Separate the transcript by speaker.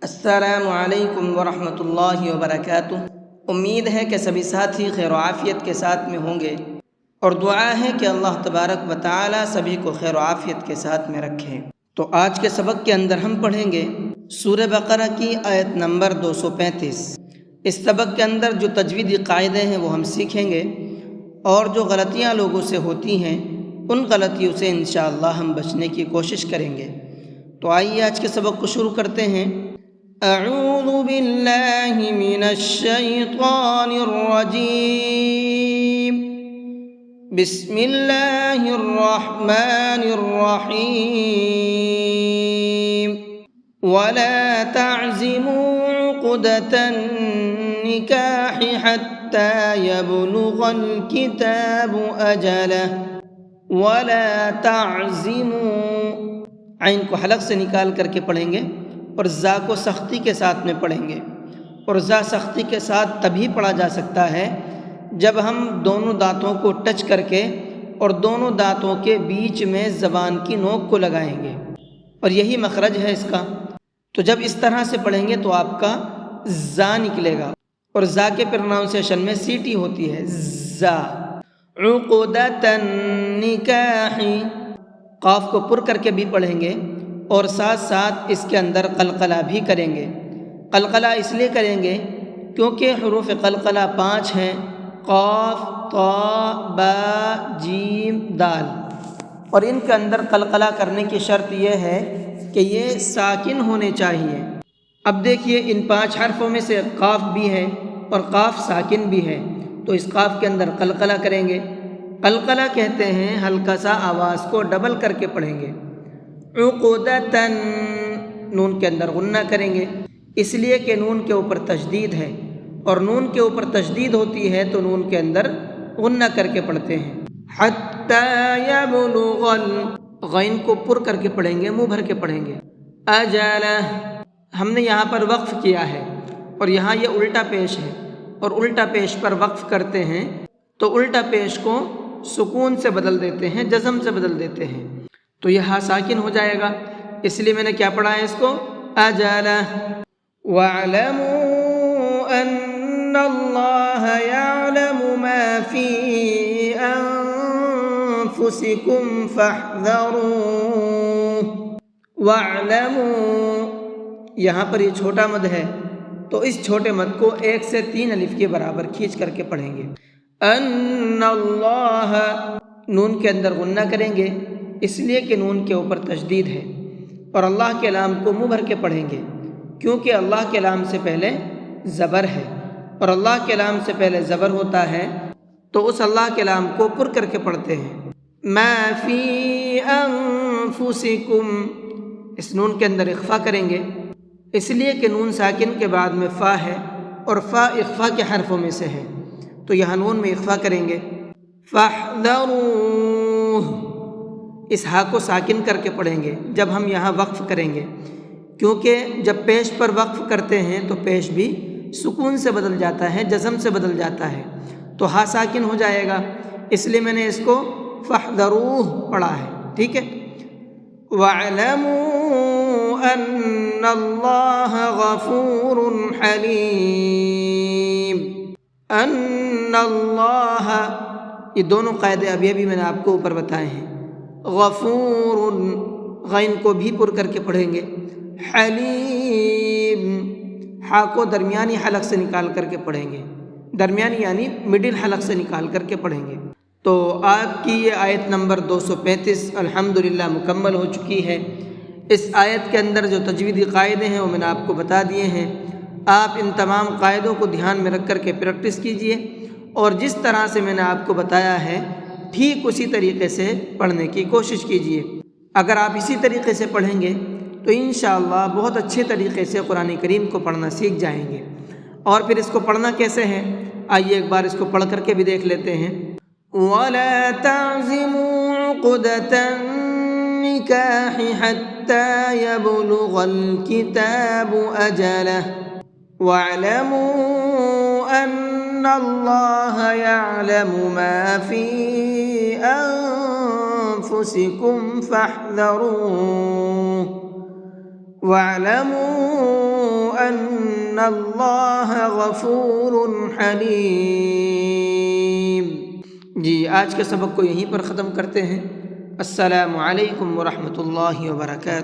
Speaker 1: السلام علیکم ورحمۃ اللہ وبرکاتہ۔ امید ہے کہ سبھی ساتھی خیر و عافیت کے ساتھ میں ہوں گے، اور دعا ہے کہ اللہ تبارک و تعالی سبھی کو خیر و عافیت کے ساتھ میں رکھے۔ تو آج کے سبق کے اندر ہم پڑھیں گے سورہ بقرہ کی آیت نمبر 235۔ اس سبق کے اندر جو تجویدی قاعدے ہیں وہ ہم سیکھیں گے، اور جو غلطیاں لوگوں سے ہوتی ہیں ان غلطیوں سے انشاءاللہ ہم بچنے کی کوشش کریں گے۔ تو آئیے آج کے سبق کو شروع کرتے ہیں۔ اعوذ باللہ من الشیطان الرجیم، بسم اللہ الرحمن الرحیم، ولا تعزموا عقدة النکاح حتى يبلغ الكتاب أجله ولا تعزموا، عین کو حلق سے نکال کر کے پڑھیں گے اور زا کو سختی کے ساتھ میں پڑھیں گے، اور زا سختی کے ساتھ تبھی پڑھا جا سکتا ہے جب ہم دونوں دانتوں کو ٹچ کر کے اور دونوں دانتوں کے بیچ میں زبان کی نوک کو لگائیں گے، اور یہی مخرج ہے اس کا۔ تو جب اس طرح سے پڑھیں گے تو آپ کا زا نکلے گا، اور زا کے پروناؤنسیشن میں سیٹی ہوتی ہے، زا۔ عقدۃ النکاح، قاف کو پر کر کے بھی پڑھیں گے اور ساتھ ساتھ اس کے اندر قلقلہ بھی کریں گے۔ قلقلہ اس لیے کریں گے کیونکہ حروف قلقلہ 5 ہیں، قاف، طا، با، جیم، دال، اور ان کے اندر قلقلہ کرنے کی شرط یہ ہے کہ یہ ساکن ہونے چاہیے۔ اب دیکھیے ان 5 حرفوں میں سے قاف بھی ہے اور قاف ساکن بھی ہے، تو اس قاف کے اندر قلقلہ کریں گے۔ قلقلہ کہتے ہیں ہلکا سا آواز کو ڈبل کر کے پڑھیں گے۔ عقدتاً، نون کے اندر غنہ کریں گے، اس لیے کہ نون کے اوپر تشدید ہے، اور نون کے اوپر تشدید ہوتی ہے تو نون کے اندر غنہ کر کے پڑھتے ہیں۔ حتی یبلغ، غین کو پر کر کے پڑھیں گے، منہ بھر کے پڑھیں گے۔ اجلہ، ہم نے یہاں پر وقف کیا ہے اور یہاں یہ الٹا پیش ہے، اور الٹا پیش پر وقف کرتے ہیں تو الٹا پیش کو سکون سے بدل دیتے ہیں، جزم سے بدل دیتے ہیں، تو یہاں ساکن ہو جائے گا، اس لیے میں نے کیا پڑھا ہے اس کو، اجلہ۔ وَاعْلَمُوا أَنَّ اللَّهَ يَعْلَمُ مَا فِي أَنفُسِكُمْ فَاحْذَرُوهُ۔ وَاعْلَمُوا، یہاں پر یہ چھوٹا مد ہے تو اس چھوٹے مد کو 1 سے 3 الف کے برابر کھینچ کر کے پڑھیں گے۔ ان اللہ، نون کے اندر غنہ کریں گے اس لیے کہ نون کے اوپر تشدید ہے، اور اللہ کے لام کو منہ بھر کے پڑھیں گے کیونکہ اللہ کے لام سے پہلے زبر ہے، اور اللہ کے لام سے پہلے زبر ہوتا ہے تو اس اللہ کے لام کو پر کر کے پڑھتے ہیں۔ ما فی انفسکم، اس نون کے اندر اخفا کریں گے اس لیے کہ نون ساکن کے بعد میں فا ہے، اور فا اخفا کے حرفوں میں سے ہے، تو یہاں نون میں اخفا کریں گے۔ فاحذروہ، اس ہا کو ساکن کر کے پڑھیں گے جب ہم یہاں وقف کریں گے، کیونکہ جب پیش پر وقف کرتے ہیں تو پیش بھی سکون سے بدل جاتا ہے، جزم سے بدل جاتا ہے، تو ہا ساکن ہو جائے گا، اس لیے میں نے اس کو فاحذروہ پڑھا ہے، ٹھیک ہے۔ وَاعْلَمُوا أَنَّ اللَّهَ غَفُورٌ حَلِيمٌ۔ ان اللہ، یہ دونوں قاعدے ابھی میں نے آپ کو اوپر بتائے ہیں۔ غفور، غین کو بھی پر کر کے پڑھیں گے۔ حلیم، ہا کو درمیانی حلق سے نکال کر کے پڑھیں گے، درمیانی یعنی مڈل حلق سے نکال کر کے پڑھیں گے۔ تو آپ کی یہ آیت نمبر 235 الحمدللہ مکمل ہو چکی ہے۔ اس آیت کے اندر جو تجویدی قاعدے ہیں وہ میں نے آپ کو بتا دیے ہیں، آپ ان تمام قاعدوں کو دھیان میں رکھ کر کے پریکٹس کیجئے، اور جس طرح سے میں نے آپ کو بتایا ہے ٹھیک اسی طریقے سے پڑھنے کی کوشش کیجئے۔ اگر آپ اسی طریقے سے پڑھیں گے تو انشاءاللہ بہت اچھے طریقے سے قرآن کریم کو پڑھنا سیکھ جائیں گے۔ اور پھر اس کو پڑھنا کیسے ہے، آئیے ایک بار اس کو پڑھ کر کے بھی دیکھ لیتے ہیں۔ وَلَا تَعْزِمُوا عُقْدَةَ النِّكَاحِ حَتَّى يَبْلُغَ الْكِتَابُ أَجَلَهُ وَاعْلَمُوا أَنَّ اللَّهَ يَعْلَمُ مَا فِي أَنفُسِكُمْ فَاحْذَرُوهُ وَاعْلَمُوا ان اللہ غفور حلیم۔ جی آج کے سبق کو یہیں پر ختم کرتے ہیں۔ السلام علیکم ورحمۃ اللہ وبرکاتہ۔